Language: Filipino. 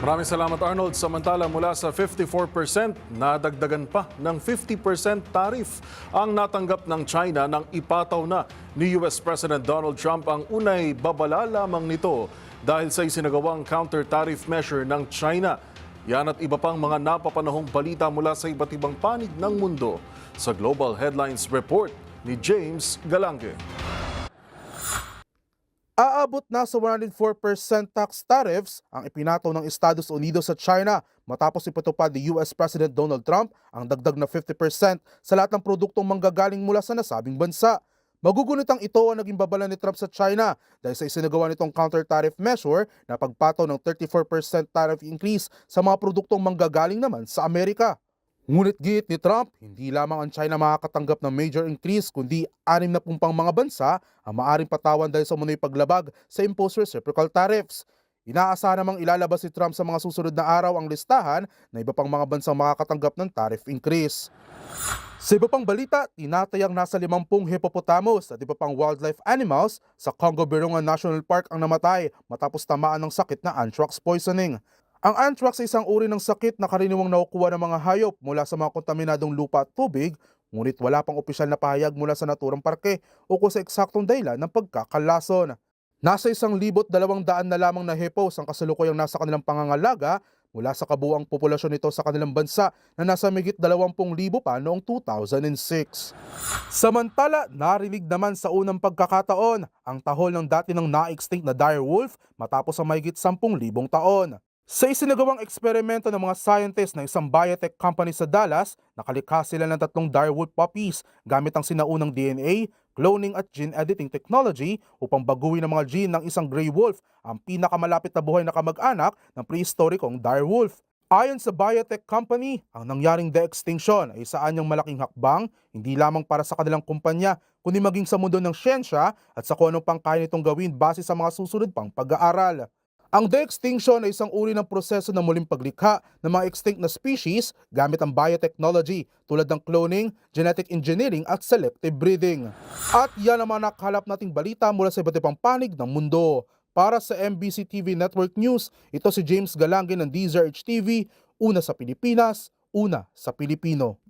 Maraming salamat Arnold. Samantala mula sa 54%, nadagdagan pa ng 50% tariff ang natanggap ng China nang ipataw na ni US President Donald Trump ang unay babala lamang nito dahil sa isinagawang counter-tariff measure ng China. Yan at iba pang mga napapanahong balita mula sa iba't ibang panig ng mundo sa Global Headlines Report ni James Galange. Aabot na sa 104% tax tariffs ang ipinataw ng Estados Unidos sa China matapos ipatupad ni US President Donald Trump ang dagdag na 50% sa lahat ng produktong manggagaling mula sa nasabing bansa. Magugunitang ito ang naging babala ni Trump sa China dahil sa isinagawa nitong counter-tariff measure na pagpataw ng 34% tariff increase sa mga produktong manggagaling naman sa Amerika. Ngunit giit ni Trump, hindi lamang ang China makakatanggap ng major increase kundi 60 pang mga bansa ang maaaring patawan dahil sa umunoy paglabag sa imposed reciprocal tariffs. Inaasahan namang ilalabas ni Trump sa mga susunod na araw ang listahan na iba pang mga bansang makakatanggap ng tariff increase. Sa iba pang balita, tinatayang nasa 50 hippopotamus at iba pang wildlife animals sa Congo-Virunga National Park ang namatay matapos tamaan ng sakit na anthrax poisoning. Ang anthrax ay isang uri ng sakit na karaniwang nakukuha ng mga hayop mula sa mga kontaminadong lupa at tubig, ngunit wala pang opisyal na pahayag mula sa naturang parke o kung sa eksaktong dahilan ng pagkakalason. Nasa 1,200 na lamang na hippos ang kasalukuyang nasa kanilang pangangalaga mula sa kabuuang populasyon nito sa kanilang bansa na nasa migit 20,000 pa noong 2006. Samantala, narinig naman sa unang pagkakataon ang tahol ng dati ng na-extinct na dire wolf matapos ang mahigit 10,000 taon. Sa isinagawang eksperimento ng mga scientists ng isang biotech company sa Dallas, nakalikha sila ng 3 direwolf puppies gamit ang sinaunang DNA, cloning at gene editing technology upang baguhin ang mga gene ng isang gray wolf, ang pinakamalapit na buhay na kamag-anak ng prehistorikong direwolf. Ayon sa biotech company, ang nangyaring de-extinction ay isa anyang malaking hakbang, hindi lamang para sa kanilang kumpanya, kundi maging sa mundo ng siyensya at sa kung anong pang kaya nitong gawin base sa mga susunod pang pag-aaral. Ang de-extinction ay isang uri ng proseso na muling paglikha ng mga extinct na species gamit ang biotechnology tulad ng cloning, genetic engineering at selective breeding. At yan ang mga nakakalap nating balita mula sa iba't ibang panig ng mundo. Para sa MBC TV Network News, ito si James Galange ng DZRH TV, una sa Pilipinas, una sa Pilipino.